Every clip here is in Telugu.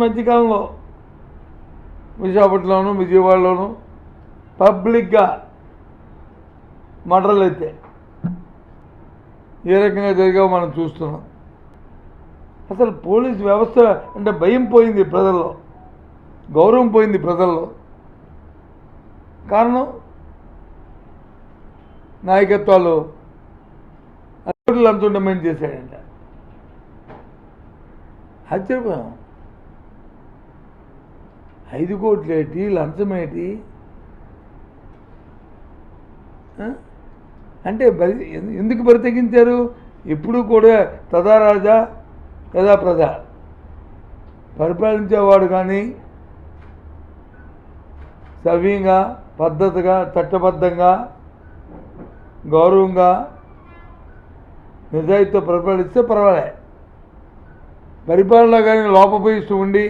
మధ్యకాలంలో విశాఖపట్నంలోను విజయవాడలోను పబ్లిక్గా మర్డర్లు అయితే ఏ రకంగా జరిగావో మనం చూస్తున్నాం. అసలు పోలీస్ వ్యవస్థ అంటే భయం పోయింది ప్రజల్లో, గౌరవం పోయింది ప్రజల్లో. కారణం నాయకత్వాలు లంచం డిమాండ్ చేశాడంట. ఆశ్చర్యపోయాం. 5 కోట్లు ఏంటి, లంచం ఏంటి అంటే ఎందుకు బరి తెగించారు? ఎప్పుడు కూడా తదారాజా యథా ప్రజ, పరిపాలించేవాడు కానీ సవ్యంగా పద్ధతిగా చట్టబద్ధంగా గౌరవంగా నిజాయితీతో పరిపాలిస్తే పర్వాలే. పరిపాలన కానీ లోపభూయిస్తూ ఉండి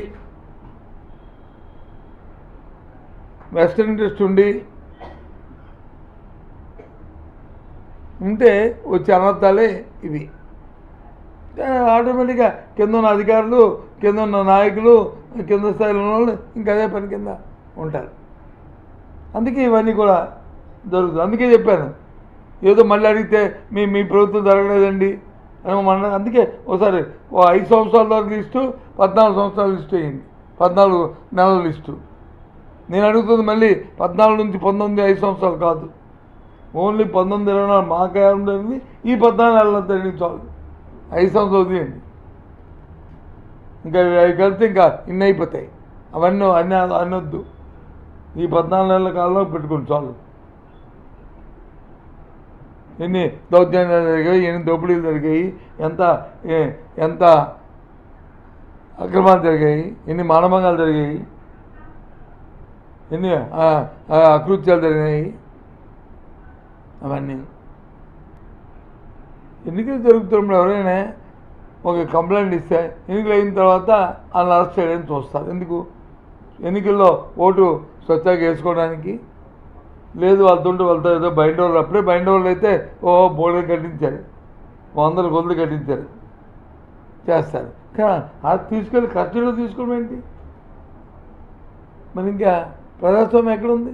వెస్టర్న్ ఇంట్రెస్ట్ ఉండి ఉంటే వచ్చే అనర్థాలే ఇవి. ఆటోమేటిక్గా కింద ఉన్న అధికారులు, కింద ఉన్న నాయకులు, కింద స్థాయిలో ఉన్న వాళ్ళు ఇంకా అదే పని కింద ఉంటారు. అందుకే ఇవన్నీ కూడా జరుగుతుంది. అందుకే చెప్పాను, ఏదో మళ్ళీ అడిగితే మీ ప్రభుత్వం జరగలేదండి అని మన. అందుకే ఒకసారి 5 సంవత్సరాల వరకు లిస్టు, 14 సంవత్సరాల లిస్టు వేయండి, 14 నెలల లిస్టు. నేను అడుగుతుంది మళ్ళీ 14 నుంచి 19 5 సంవత్సరాలు కాదు, ఓన్లీ 19, 24 మాకే ఉండేది. ఈ 14 నెలల జరిగింది చాలు, 5 సంవత్సరాలు తీయండి. ఇంకా అవి కలిపితే ఇంకా ఇన్ని అయిపోతాయి. అవన్నీ అనొద్దు. ఈ 14 నెలల కాలంలో పెట్టుకోండి చాలు. ఎన్ని దౌర్జన్యాలు జరిగాయి, ఎన్ని దోపిడీలు జరిగాయి, ఎంత అక్రమాలు జరిగాయి, ఎన్ని మానభంగాలు జరిగాయి, ఎన్ని అకృత్యాలు జరిగినాయి. అవన్నీ ఎన్నికలు జరుగుతున్నప్పుడు ఎవరైనా ఒక కంప్లైంట్ ఇస్తే ఎన్నికలు అయిన తర్వాత వాళ్ళని అరెస్ట్ చేయడానికి చూస్తారు. ఎందుకు? ఎన్నికల్లో ఓటు స్వచ్ఛంగా వేసుకోవడానికి. లేదు వాళ్ళతో వెళ్తారు, ఏదో బయట వాళ్ళు. అప్పుడే బయట వాళ్ళు అయితే బోర్డు కట్టించారు, 100 గొంతులు కట్టించారు, చేస్తారు. కానీ అది తీసుకెళ్ళి ఖర్చులో తీసుకోవడం ఏంటి? మరి ఇంకా ప్రజాస్వామ్యం ఎక్కడుంది?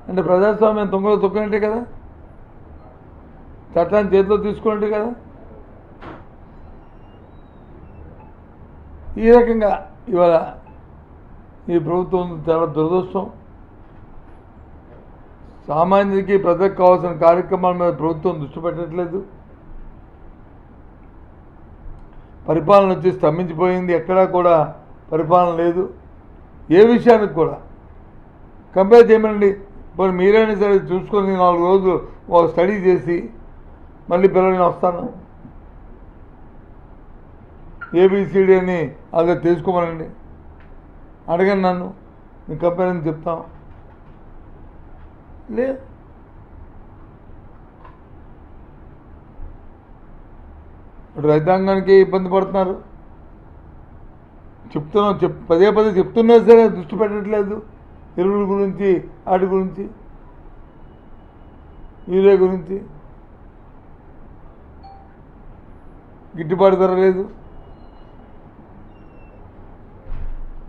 అంటే ప్రజాస్వామ్యం తొంగలో తొక్కినట్టే కదా, చట్టాన్ని చేతిలో తీసుకున్నట్టే కదా. ఈ రకంగా ఇవాళ ఈ ప్రభుత్వం చాలా దురదృష్టం. సామాన్యుడికి ప్రజలకు కావాల్సిన కార్యక్రమాల మీద ప్రభుత్వం దృష్టి పెట్టట్లేదు. పరిపాలన వచ్చి స్తంభించిపోయింది. ఎక్కడా కూడా పరిపాలన లేదు. ఏ విషయానికి కూడా కంపేర్ చేయమనండి. ఇప్పుడు మీరైనా సరే చూసుకొని 4 రోజులు ఒక స్టడీ చేసి మళ్ళీ పిల్లల్ని వస్తాను ఏబిసిడి అని అలా తెలుసుకోమనండి. అడగండి నన్ను, నేను కంపేర్ అని చెప్తాం. లేదు, ఇప్పుడు రైతాంగానికి ఇబ్బంది పడుతున్నారు. పదే చెప్తున్నా సరే దృష్టి పెట్టట్లేదు. ఎరువుల గురించి, వాటి గురించి, యూరియా గురించి. గిట్టుబాటు ధర లేదు.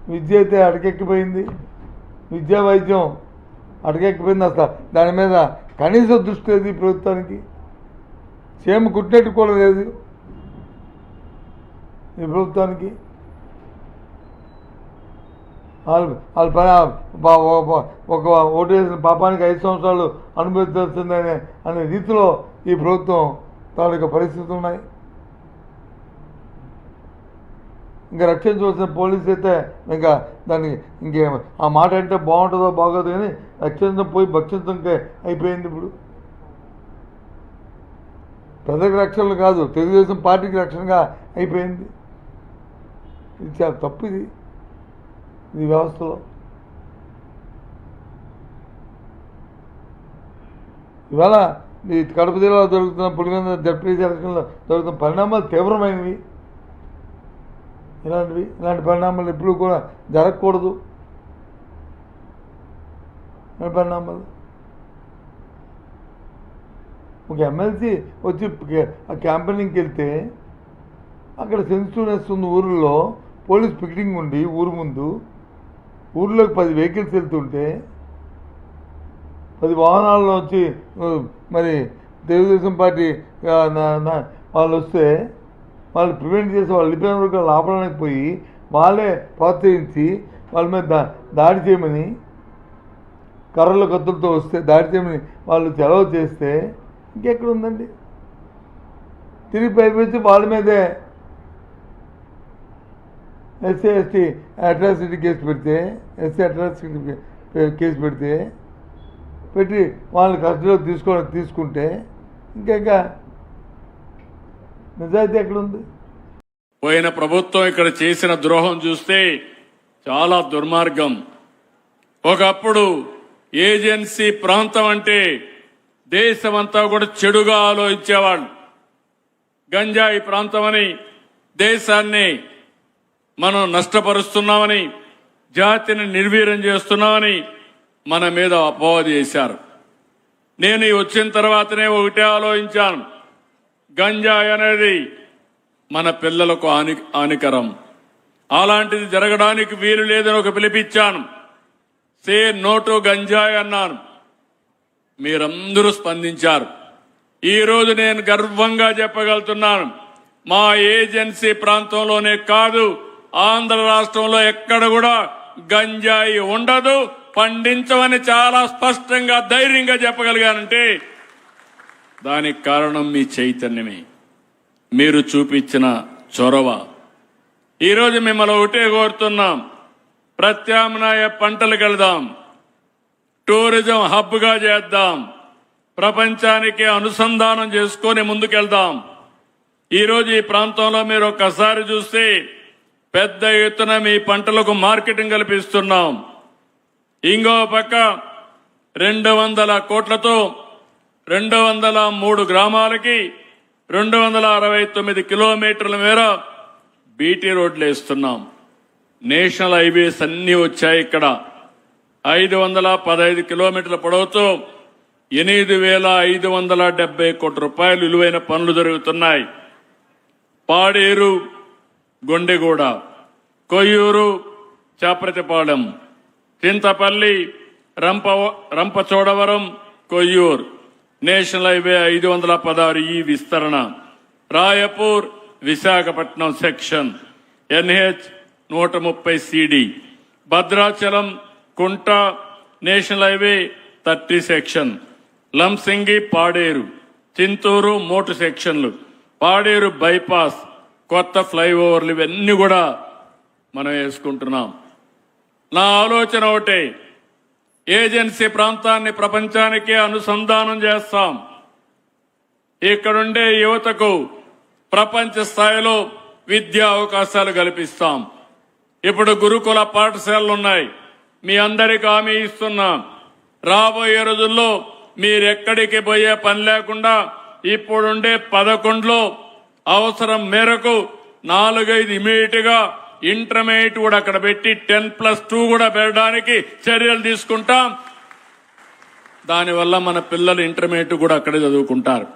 విద్య అయితే అటకెక్కిపోయింది. విద్యా వైద్యం అటకెక్కిపోయింది. అసలు దాని మీద కనీస దృష్టి లేదు ఈ ప్రభుత్వానికి. చీమ కుట్టినట్టు కూడా లేదు ఈ ప్రభుత్వానికి. వాళ్ళ పని ఒక ఓటు వేసిన పాపానికి 5 సంవత్సరాలు అనుభవించాల్సిందనే అనే రీతిలో ఈ ప్రభుత్వం తాలూకా పరిస్థితులు ఉన్నాయి. ఇంకా రక్షించవలసిన పోలీసు అయితే ఇంకా దానికి ఇంకేం ఆ మాట అంటే బాగుంటుందో బాగోదు కానీ రక్షించడం పోయి భక్షించడంకే అయిపోయింది. ఇప్పుడు ప్రజలకు రక్షణలు కాదు, తెలుగుదేశం పార్టీకి రక్షణగా అయిపోయింది. ఇది చాలా తప్పు. ఇది వ్యవస్థలో ఇవాళ ఈ కడప జిల్లాలో జరుగుతున్న పులివెందుల జడ్పీటీసీ ఎలక్షన్లో జరుగుతున్న పరిణామాలు తీవ్రమైనవి. ఇలాంటి పరిణామాలు ఎప్పుడూ కూడా జరగకూడదు. పరిణామాలు ఒక ఎమ్మెల్సీ వచ్చి క్యాంపెయినింగ్కి వెళ్తే అక్కడ సెన్సిటివ్నెస్ ఉన్న ఊరిలో పోలీస్ పికెటింగ్ ఉండి ఊరు ముందు ఊర్లోకి 10 వెహికల్స్ వెళ్తుంటే 10 వాహనాల్లో వచ్చి మరి తెలుగుదేశం పార్టీ వాళ్ళు వస్తే వాళ్ళు ప్రివెంట్ చేసి వాళ్ళు నిబంధన వర్గాలు ఆపడానికి పోయి వాళ్ళే ప్రోత్సహించి వాళ్ళ మీద దాడి చేయమని కర్రల కత్తులతో వస్తే దాడి చేయమని వాళ్ళు సెలవు చేస్తే ఇంకెక్కడ ఉందండి? తిరిగి పైపించి వాళ్ళ మీదే ఎస్సీ ఎస్టీ అట్రాసిటీ కేసు పెడితే కేసు పెట్టి వాళ్ళని కస్టడీలో తీసుకుంటే ఇంకా నిజాయితీ ఎక్కడుంది? పోయిన ప్రభుత్వం ఇక్కడ చేసిన ద్రోహం చూస్తే చాలా దుర్మార్గం. ఒకప్పుడు ఏజెన్సీ ప్రాంతం అంటే దేశమంతా కూడా చెడుగా ఆలోచించేవాళ్ళు. గంజాయి ప్రాంతమని, దేశాన్ని మనం నష్టపరుస్తున్నామని, జాతిని నిర్వీర్యం చేస్తున్నామని మన మీద అపోహ చేశారు. నేను వచ్చిన తర్వాతనే ఒకటే ఆలోచించాను, గంజాయి అనేది మన పిల్లలకు హానికరం, అలాంటిది జరగడానికి వీలు లేదని ఒక పిలిపించాను. సే నో టు గంజాయి అన్నాను. మీరందరూ స్పందించారు. ఈరోజు నేను గర్వంగా చెప్పగలుగుతున్నాను, మా ఏజెన్సీ ప్రాంతంలోనే కాదు, ఆంధ్ర రాష్ట్రంలో ఎక్కడ కూడా గంజాయి ఉండదు, పండించమని చాలా స్పష్టంగా ధైర్యంగా చెప్పగలిగానంటే దానికి కారణం మీ చైతన్యమే, మీరు చూపించిన చొరవ. ఈరోజు మిమ్మల్ని ఒకటే కోరుతున్నాం, ప్రత్యామ్నాయ పంటలకు వెళదాం, టూరిజం హబ్గా చేద్దాం, ప్రపంచానికి అనుసంధానం చేసుకొని ముందుకెళ్దాం. ఈరోజు ఈ ప్రాంతంలో మీరు ఒక్కసారి చూస్తే పెద్ద ఎత్తున మీ పంటలకు మార్కెటింగ్ కల్పిస్తున్నాం. ఇంకో పక్క 200 కోట్లతో 203 గ్రామాలకి 269 కిలోమీటర్ల మేర బీటీ రోడ్లు వేస్తున్నాం. నేషనల్ హైవేస్ అన్ని వచ్చాయి. ఇక్కడ 515 కిలోమీటర్ల పొడవుతో 8,570 కోట్ల రూపాయలు విలువైన పనులు జరుగుతున్నాయి. పాడేరు, గొండెగూడ, కొయ్యూరు, చాప్రతిపాలెం, చింతపల్లి, రంపచోడవరం, కొయ్యూరు, నేషనల్ హైవే 516 ఈ విస్తరణ, Raipur, Visakhapatnam section, NH 130 CD, Bhadrachalam, Kunta, national highway 30 section, Lambasingi, Paderu, Chinturu 3 సెక్షన్లు, పాడేరు బైపాస్, కొత్త ఫ్లైఓవర్లు, ఇవన్నీ కూడా మనం వేసుకుంటున్నాం. నా ఆలోచన ఒకటే, ఏజెన్సీ ప్రాంతాన్ని ప్రపంచానికి అనుసంధానం చేస్తాం. ఇక్కడుండే యువతకు ప్రపంచ స్థాయిలో విద్యా అవకాశాలు కల్పిస్తాం. ఇప్పుడు గురుకుల పాఠశాలలు ఉన్నాయి. మీ అందరికీ హామీ ఇస్తున్నాం, రాబోయే రోజుల్లో మీరెక్కడికి పోయే పని లేకుండా ఇప్పుడుండే 11లో అవసరం మేరకు 4-5 ఇమీడియట్ గా ఇంటర్మీడియట్ కూడా అక్కడ పెట్టి 10+2 కూడా పెట్టడానికి చర్యలు తీసుకుంటాం. దానివల్ల మన పిల్లలు ఇంటర్మీడియట్ కూడా అక్కడే చదువుకుంటారు.